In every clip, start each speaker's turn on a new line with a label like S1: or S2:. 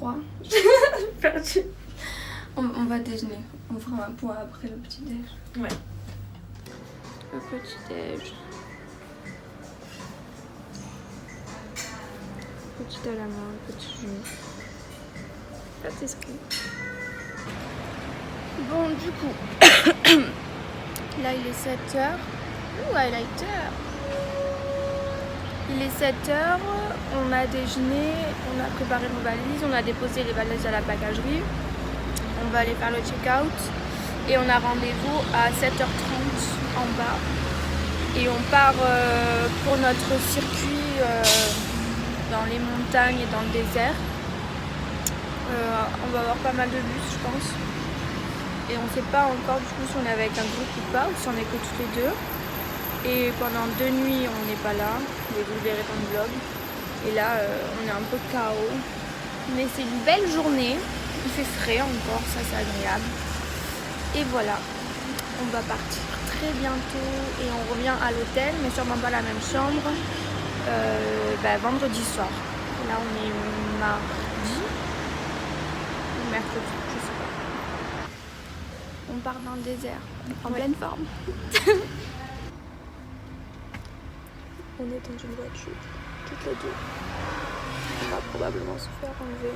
S1: froid. Perdu. On va déjeuner. On fera un point après le petit-déj.
S2: Ouais.
S1: Le petit-déj. Petit à la main, petit jus. Pâtisserie. Bon, du coup, là il est 7h. Ouh, highlighter. Il est 7h, on a déjeuné, on a préparé nos valises, on a déposé les valises à la bagagerie. On va aller faire le check-out et on a rendez-vous à 7h30 en bas. Et on part pour notre circuit dans les montagnes et dans le désert. On va avoir pas mal de bus, je pense. Et on ne sait pas encore du coup si on est avec un groupe ou pas, ou si on est que tous les deux. Et pendant 2 nuits, on n'est pas là. Vous verrez dans le vlog. Et là, on est un peu KO. Mais c'est une belle journée. Il fait frais encore, ça c'est agréable. Et voilà, on va partir très bientôt et on revient à l'hôtel, mais sûrement pas la même chambre, vendredi soir. Là on est mardi ou mercredi, je sais pas. On part dans le désert, en pleine forme. On est dans une voiture, toutes les deux. On va probablement se faire enlever.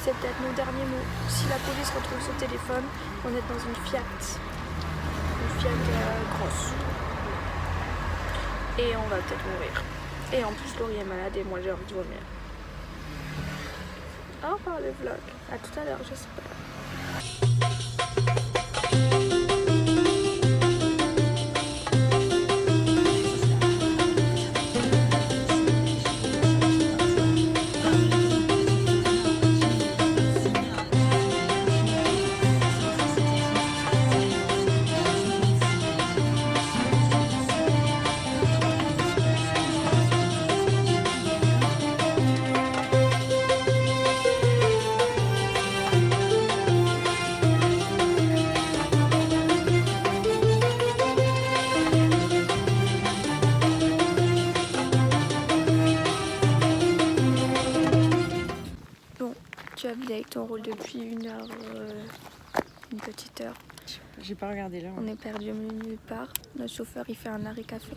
S1: C'est peut-être nos derniers mots. Si la police retrouve ce téléphone, on est dans une Fiat. Une Fiat grosse. Et on va peut-être mourir. Et en plus, Laurie est malade et moi j'ai envie de vomir. Au revoir le vlog. À tout à l'heure, j'espère. Tu as vu avec ton rôle depuis une heure, une petite heure.
S2: J'ai pas regardé là.
S1: On est perdu au milieu de nulle part. Notre chauffeur il fait un arrêt café.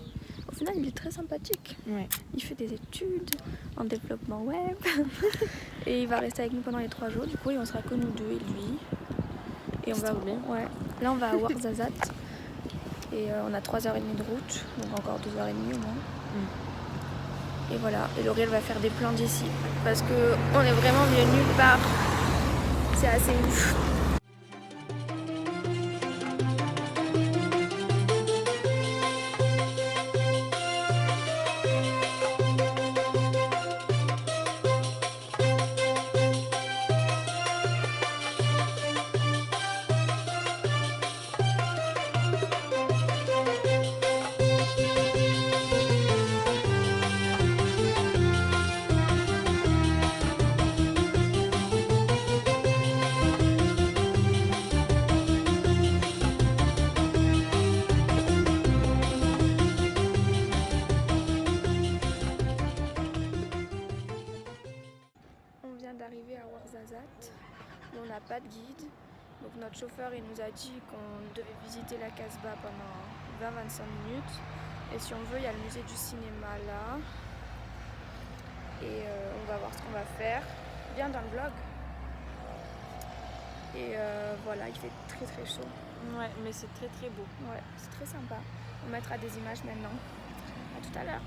S1: Au final il est très sympathique.
S2: Ouais.
S1: Il fait des études en développement web. Et il va rester avec nous pendant les 3 jours. Du coup on sera que nous deux et lui. Et on va
S2: bien.
S1: Ouais. Là on va à Ouarzazate. Et on a 3h30 de route. Donc encore 2h30 au moins. Et voilà, et Laurie elle va faire des plans d'ici parce que on est vraiment venu nulle part. C'est assez ouf. D'arriver à Ouarzazate, on n'a pas de guide, donc notre chauffeur il nous a dit qu'on devait visiter la Casbah pendant 20-25 minutes et si on veut il y a le musée du cinéma là et on va voir ce qu'on va faire, bien dans le vlog et voilà il fait très très chaud.
S2: Ouais mais c'est très très beau.
S1: Ouais c'est très sympa, on mettra des images maintenant, à tout à l'heure.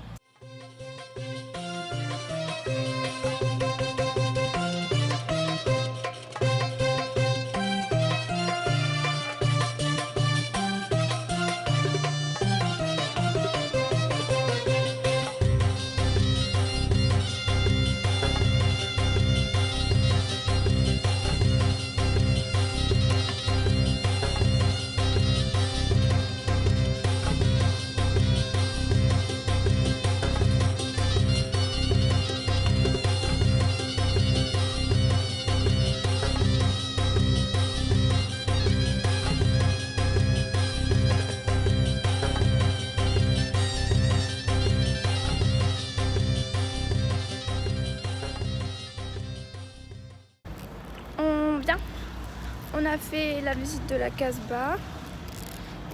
S1: On a fait la visite de la Casbah.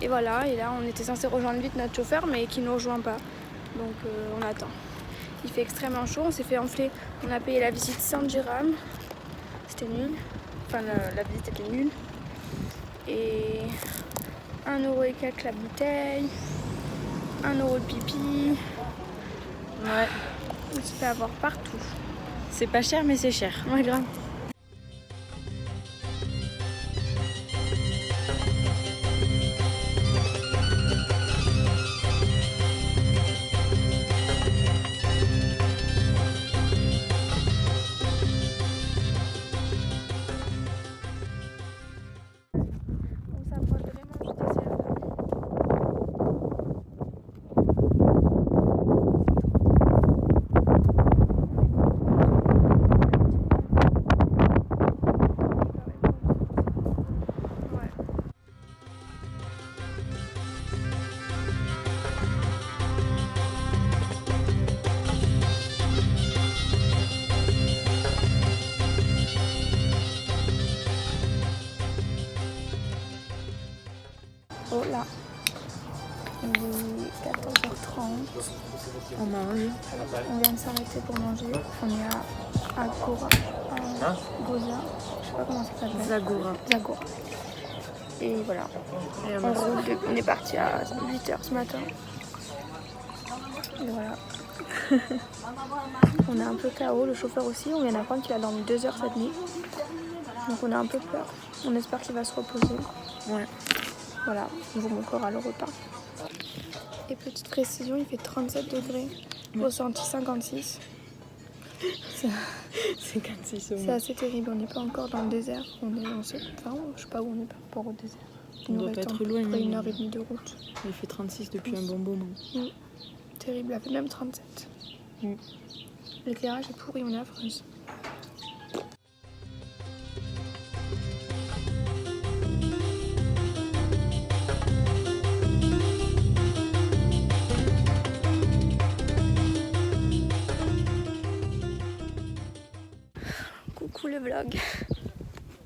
S1: Et voilà, et là on était censé rejoindre vite notre chauffeur mais qui ne nous rejoint pas. Donc on attend. Il fait extrêmement chaud, on s'est fait enfler. On a payé la visite 100 dirhams. C'était nul. Enfin la visite était nulle. Et 1€ et quelques la bouteille. 1€ le pipi.
S2: Ouais.
S1: On se fait avoir partout.
S2: C'est pas cher mais c'est cher.
S1: Ouais, grave. Oh là, il est 14h30,
S2: On mange.
S1: on vient de s'arrêter pour manger, on est à Agora, à Goza, je sais pas comment ça s'appelle.
S2: Zagora.
S1: Zagora. Et voilà, on est parti à 8h ce matin. Et voilà. On est un peu KO, le chauffeur aussi, on vient d'apprendre qu'il a dormi 2 heures cette nuit. Donc on a un peu peur, on espère qu'il va se reposer.
S2: Ouais.
S1: Voilà, on vous montrera le repas. Et petite précision, il fait 37 degrés, ressenti 56. C'est assez terrible, on n'est pas encore dans le désert. Je sais pas où on est par rapport au désert.
S2: On doit pas être loin.
S1: Après 1h30 de route.
S2: Il fait 36 depuis un bon moment.
S1: Terrible, il a fait même 37. L'éclairage est pourri, on est affreuse. Coucou le vlog.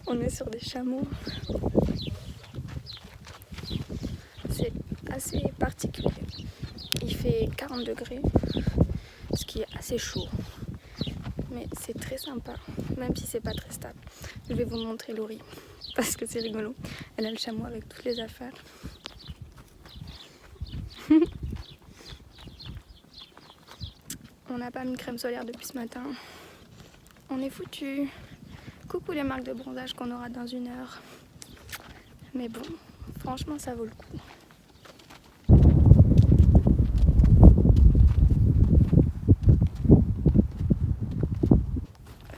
S1: On est sur des chameaux. C'est assez particulier. Il fait 40 degrés, ce qui est assez chaud. Mais c'est très sympa, même si c'est pas très stable. Je vais vous montrer Laurie, parce que c'est rigolo. Elle a le chameau avec toutes les affaires. On n'a pas mis de crème solaire depuis ce matin. On est foutu. Coucou les marques de bronzage qu'on aura dans 1 heure. Mais bon, franchement ça vaut le coup.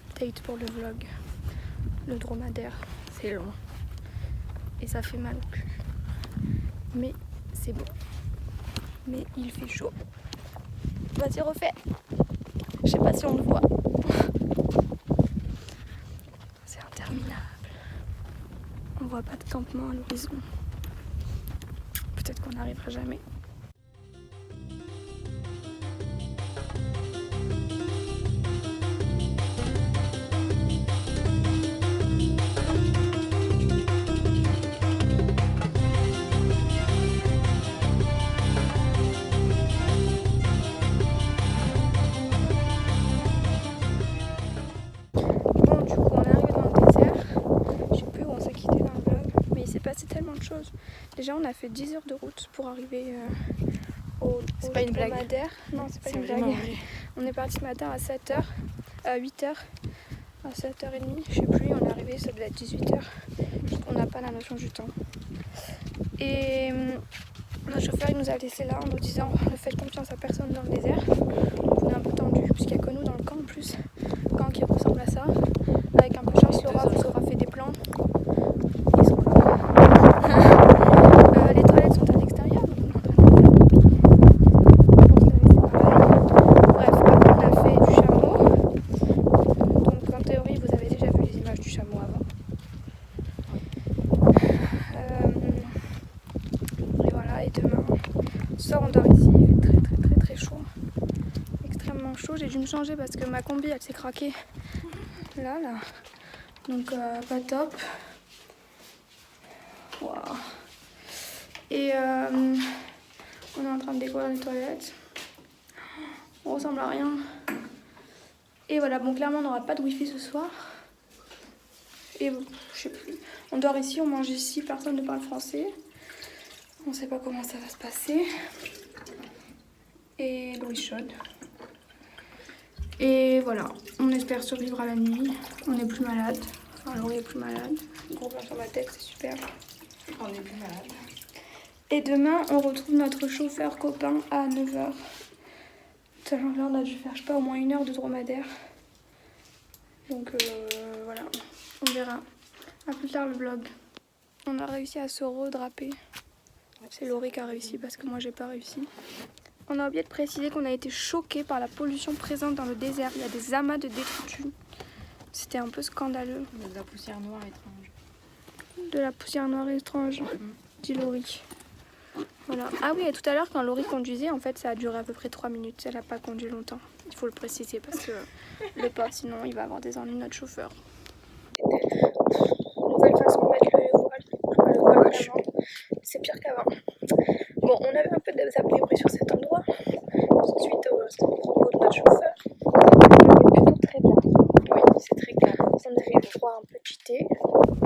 S1: Update pour le vlog. Le dromadaire, c'est long. Et ça fait mal au cul. Mais c'est bon. Mais il fait chaud. Vas-y, refais. Je sais pas si on le voit. C'est interminable. On voit pas de campement à l'horizon. Peut-être qu'on n'arrivera jamais. Tellement de choses. Déjà on a fait 10 heures de route pour arriver au dromadaire. Non, c'est pas une blague. On est parti ce matin à 7h, à 8h, à 7h30, je sais plus, on est arrivé, ça devait être 18h. On n'a pas la notion du temps. Et le chauffeur il nous a laissé là en nous disant ne faites confiance à personne dans le désert. On est un peu tendu puisqu'il n'y a que nous dans le camp en plus. Un camp qui ressemble à ça. Avec un peu de chance, Laura vous aura fait des plans. Ils sont là. Les toilettes sont à l'extérieur. Bref, on a fait du chameau. Donc en théorie, vous avez déjà vu les images du chameau avant. Et voilà, et demain, on sort, on dort ici. Il fait très chaud. Extrêmement chaud. J'ai dû me changer parce que ma combi, elle s'est craquée. Là. Donc pas top. Wow. Et on est en train de découvrir les toilettes. On ressemble à rien. Et voilà, bon clairement on n'aura pas de wifi ce soir. Et je sais plus. On dort ici, on mange ici, personne ne parle français. On sait pas comment ça va se passer. Et l'eau est chaude. Et voilà, on espère survivre à la nuit. On n'est plus malade. Enfin, Laurie est plus malade. Gros plan sur ma tête, c'est super. On n'est plus malade. Et demain, on retrouve notre chauffeur copain à 9h. Sachant que là, on a dû faire, je sais pas, au moins 1 heure de dromadaire. Donc voilà, on verra. A plus tard le vlog. On a réussi à se redraper. C'est Laurie qui a réussi parce que moi j'ai pas réussi. On a oublié de préciser qu'on a été choqués par la pollution présente dans le désert. Il y a des amas de détritus. C'était un peu scandaleux.
S2: Il y a de la poussière noire étrange.
S1: De la poussière noire étrange, dit Laurie. Voilà. Ah oui, et tout à l'heure quand Laurie conduisait, en fait ça a duré à peu près 3 minutes. Elle n'a pas conduit longtemps. Il faut le préciser parce que le pote, sinon il va avoir des ennuis, notre chauffeur. Nouvelle façon de mettre le voile. Pas le voile vraiment. C'est pire qu'avant. Bon, on avait un peu désappris sur cet endroit. Suite au propos de notre chauffeur. On est plutôt très bien. Oui, c'est très calme. On avait le droit un peu cheaté.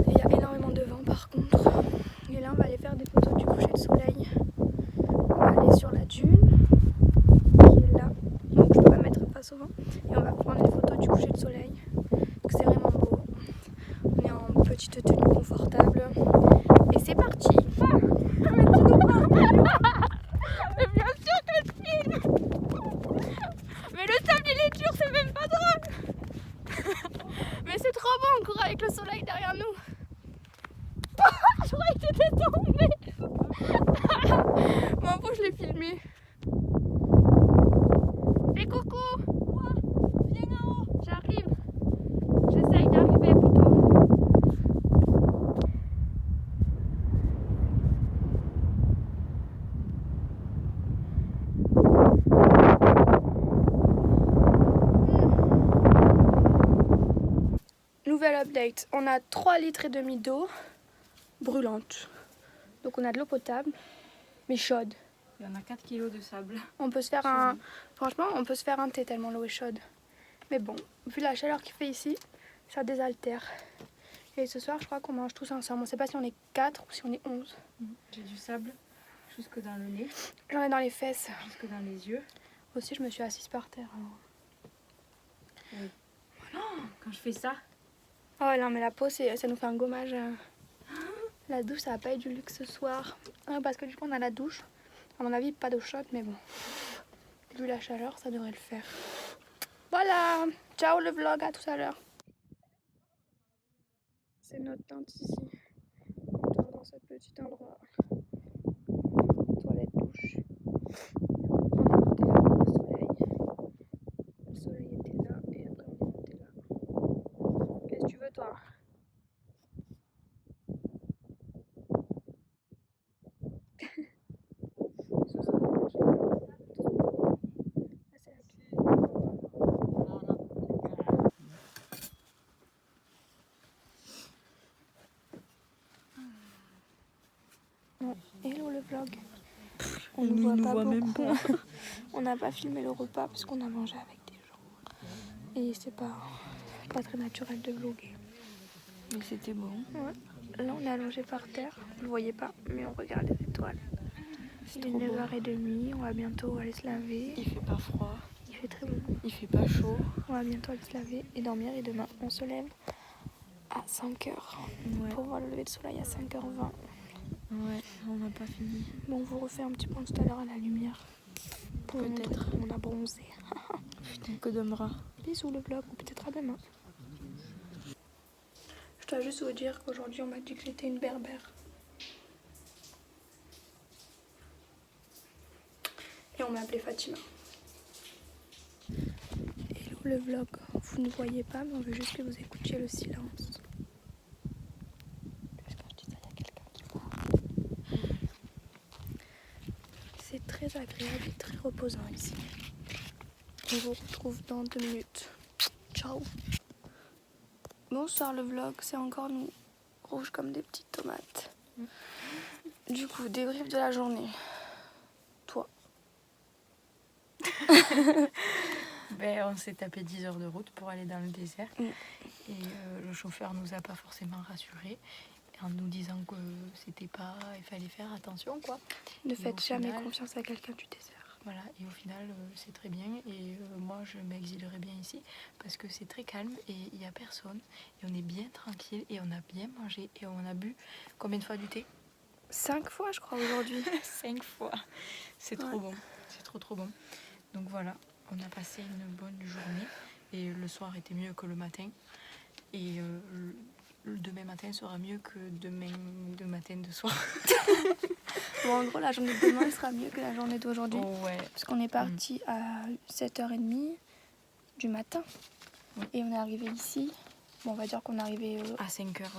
S1: Il y a énormément de vent par contre. Et là, on va aller faire des photos du coucher de soleil. On va aller sur la dune, qui est là. Donc je peux pas mettre face au vent. Et on va prendre des photos du coucher de soleil. Donc c'est vraiment beau. On est en petite tenue confortable. Et c'est parti. Mais bien sûr que je filme. Mais le sable il est dur, c'est même pas drôle. Mais c'est trop beau, on court avec le soleil derrière nous. Je croyais que t'étais tombée. Bon, faut que je l'ai filmé. Fais coucou. Viens en haut. J'arrive. J'essaye d'arriver plutôt. Nouvelle update. On a 3,5 litres d'eau brûlante. Donc on a de l'eau potable, mais chaude.
S2: Il y en a 4 kilos de sable.
S1: On peut se faire un... Franchement, on peut se faire un thé tellement l'eau est chaude. Mais bon, vu la chaleur qu'il fait ici, ça désaltère. Et ce soir, je crois qu'on mange tous ensemble. On ne sait pas si on est 4 ou si on est 11.
S2: J'ai du sable jusque dans le nez.
S1: J'en ai dans les fesses.
S2: Jusque dans les yeux.
S1: Aussi, je me suis assise par terre. Alors.
S2: Oui. Oh, quand je fais ça.
S1: Oh non, mais la peau, ça nous fait un gommage. La douche, ça va pas être du luxe ce soir. Parce que du coup, on a la douche. À mon avis, pas d'eau chaude, mais bon. Vu la chaleur, ça devrait le faire. Voilà. Ciao le vlog, à tout à l'heure. C'est notre tente ici. On dort dans ce petit endroit. Toilette, douche. On est monté là pour le soleil. Le soleil était là et après on est monté là. Qu'est-ce que tu veux toi? Hello le vlog. On ne voit pas beaucoup. On n'a pas filmé le repas parce qu'on a mangé avec des gens. Et c'est pas très naturel de vlogger.
S2: Mais c'était bon.
S1: Ouais. Là on est allongé par terre. Vous ne voyez pas, mais on regarde les étoiles. Il est 9h30, on va bientôt aller se laver.
S2: Il fait pas froid.
S1: Il fait très bon.
S2: Il fait pas chaud.
S1: On va bientôt aller se laver et dormir. Et demain on se lève à 5h.
S2: Ouais.
S1: Pour voir le lever de soleil à 5h20.
S2: Ouais, on n'a pas fini.
S1: Bon, on vous refait un petit point tout à l'heure à la lumière. Pour vous montrer comment on a bronzé.
S2: Putain, que d'aimeras.
S1: Bisous le vlog, ou peut-être à demain. Je dois juste vous dire qu'aujourd'hui on m'a dit que j'étais une berbère. Et on m'a appelée Fatima. Hello le vlog, vous ne voyez pas mais on veut juste que vous écoutiez le silence. C'est très agréable et très reposant ici. On vous retrouve dans 2 minutes. Ciao. Bonsoir le vlog, c'est encore nous. Rouges comme des petites tomates. Du coup, débrief de la journée. Toi.
S2: On s'est tapé 10 heures de route pour aller dans le désert. Et le chauffeur nous a pas forcément rassurés en nous disant que c'était pas... Il fallait faire attention, quoi.
S1: Ne
S2: Et
S1: faites
S2: au
S1: jamais
S2: final,
S1: confiance à quelqu'un du désert.
S2: Voilà, et au final, c'est très bien. Et moi, je m'exilerai bien ici parce que c'est très calme et il n'y a personne. Et on est bien tranquille et on a bien mangé et on a bu combien de fois du thé?
S1: 5 fois, je crois, aujourd'hui.
S2: 5 fois. C'est trop bon. C'est trop bon. Donc voilà, on a passé une bonne journée et le soir était mieux que le matin. Et le demain matin sera mieux que demain de matin de soir.
S1: Bon, en gros, la journée de demain sera mieux que la journée d'aujourd'hui.
S2: Ouais.
S1: Parce qu'on est parti à 7h30 du matin. Et on est arrivé ici. Bon, on va dire qu'on est arrivé
S2: À 5h.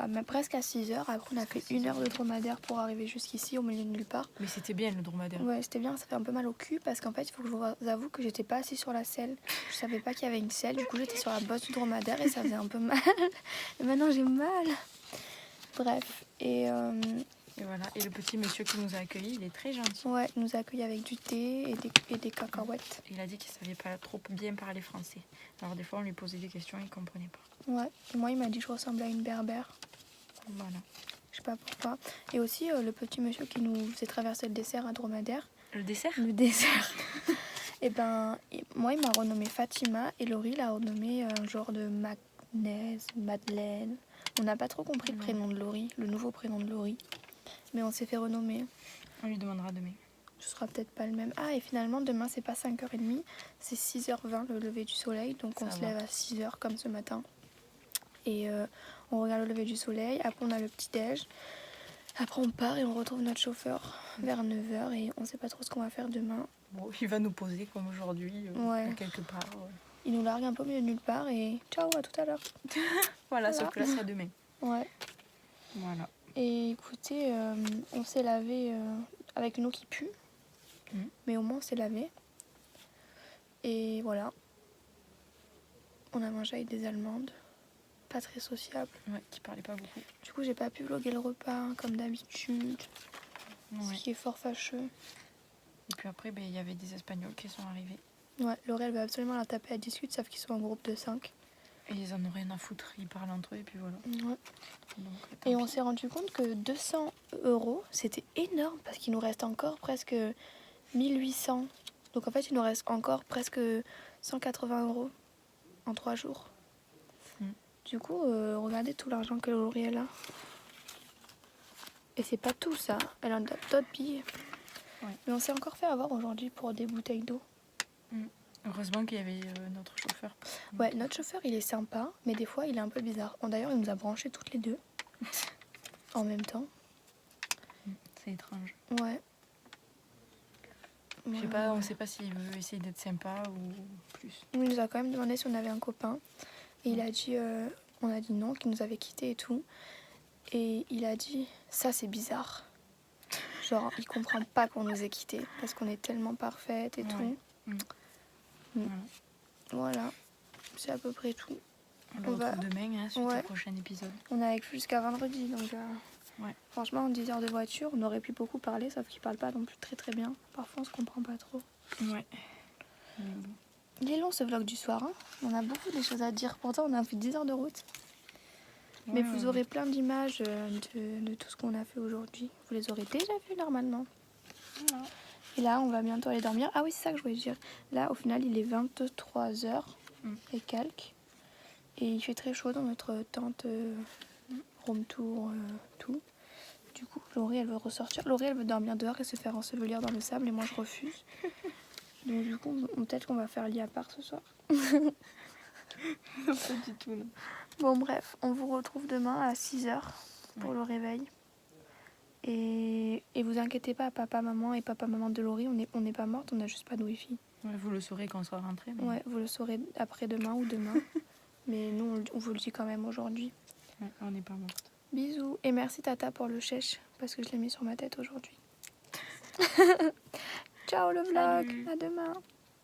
S1: même presque à 6h. Après, on a fait 1 heure de dromadaire pour arriver jusqu'ici, au milieu de nulle part.
S2: Mais c'était bien le dromadaire.
S1: Ouais, c'était bien. Ça fait un peu mal au cul parce qu'en fait, il faut que je vous avoue que j'étais pas assise sur la selle. Je savais pas qu'il y avait une selle. Du coup, j'étais sur la bosse du dromadaire et ça faisait un peu mal. Et maintenant, j'ai mal. Bref. Et
S2: voilà. Et le petit monsieur qui nous a accueillis, il est très gentil.
S1: ouais, il nous a accueillis avec du thé et des cacahuètes.
S2: Il a dit qu'il savait pas trop bien parler français. Alors des fois, on lui posait des questions, il comprenait pas.
S1: Ouais. Et moi, il m'a dit que je ressemblais à une berbère.
S2: Voilà.
S1: Je sais pas pourquoi. Et aussi, le petit monsieur qui nous faisait traverser le dessert à dromadaire.
S2: Le dessert?
S1: Le dessert. Et ben, moi, il m'a renommé Fatima et Laurie l'a renommé un genre de Madeleine. On n'a pas trop compris le prénom de Laurie, le nouveau prénom de Laurie. Mais on s'est fait renommer.
S2: On lui demandera demain.
S1: Ce sera peut-être pas le même. Ah, et finalement, demain, c'est pas 5h30, c'est 6h20 le lever du soleil. Donc on se lève à 6h comme ce matin. Et on regarde le lever du soleil. Après, on a le petit-déj. Après, on part et on retrouve notre chauffeur vers 9h. Et on sait pas trop ce qu'on va faire demain.
S2: Bon, il va nous poser comme aujourd'hui, quelque part. Ouais.
S1: Il nous largue un peu au milieu de nulle part et ciao, à tout à l'heure.
S2: Voilà, sauf que là, c'est à demain.
S1: Ouais.
S2: Voilà.
S1: Et écoutez, on s'est lavé avec une eau qui pue. Mais au moins, on s'est lavé. Et voilà. On a mangé avec des Allemandes. Pas très sociables.
S2: Ouais, qui parlaient pas beaucoup.
S1: Du coup, j'ai pas pu vlogger le repas comme d'habitude. Ce qui est fort fâcheux.
S2: Et puis après, il y avait des Espagnols qui sont arrivés.
S1: Ouais, Laurie, elle veut absolument la taper à discuter, sauf qu'ils sont en groupe de 5.
S2: Et ils en ont rien à foutre, ils parlent entre eux et puis voilà.
S1: Ouais.
S2: Donc,
S1: et on s'est rendu compte que 200 €, c'était énorme parce qu'il nous reste encore presque 1800. Donc en fait, il nous reste encore presque 180 € en 3 jours. Du coup, regardez tout l'argent que Laurie elle a. Et c'est pas tout ça, elle en a d'autres billets. Ouais. Mais on s'est encore fait avoir aujourd'hui pour des bouteilles d'eau.
S2: Heureusement qu'il y avait notre chauffeur.
S1: Ouais, notre chauffeur, il est sympa, mais des fois, il est un peu bizarre. D'ailleurs, il nous a branchés toutes les deux en même temps.
S2: C'est étrange.
S1: Ouais.
S2: Je sais pas, on sait pas s'il veut essayer d'être sympa ou plus.
S1: Il nous a quand même demandé si on avait un copain. Et il a dit, on a dit non, qu'il nous avait quittés et tout. Et il a dit, ça c'est bizarre. Genre, il comprend pas qu'on nous ait quittés parce qu'on est tellement parfaites et tout. Voilà, c'est à peu près tout.
S2: On va demain sur le prochain épisode.
S1: On est avec jusqu'à vendredi, donc franchement, en 10 heures de voiture, on aurait pu beaucoup parler, sauf qu'il parle pas non plus très très bien. Parfois, on se comprend pas trop.
S2: Ouais.
S1: Il est long ce vlog du soir, hein. On a beaucoup de choses à dire. Pourtant, on a fait 10 heures de route. Mais vous aurez plein d'images de tout ce qu'on a fait aujourd'hui. Vous les aurez déjà vues normalement. Et là, on va bientôt aller dormir. Ah oui, c'est ça que je voulais dire. Là, au final, il est 23h et quelques. Et il fait très chaud dans notre tente room tour, tout. Du coup, Laurie, elle veut ressortir. Laurie, elle veut dormir dehors et se faire ensevelir dans le sable. Et moi, je refuse. Donc du coup, peut-être qu'on va faire lit à part ce soir.
S2: Pas du tout, non.
S1: Bon, bref, on vous retrouve demain à 6h pour le réveil. Et vous inquiétez pas, papa, maman et papa, maman de Laurie, on n'est pas morte, on a juste pas de wifi.
S2: Ouais, vous le saurez quand on sera rentré. Mais...
S1: Ouais, vous le saurez après-demain ou demain. Mais nous, on vous le dit quand même aujourd'hui.
S2: Ouais, on n'est pas morte.
S1: Bisous. Et merci Tata pour le chèche, parce que je l'ai mis sur ma tête aujourd'hui. Ciao le vlog, à demain.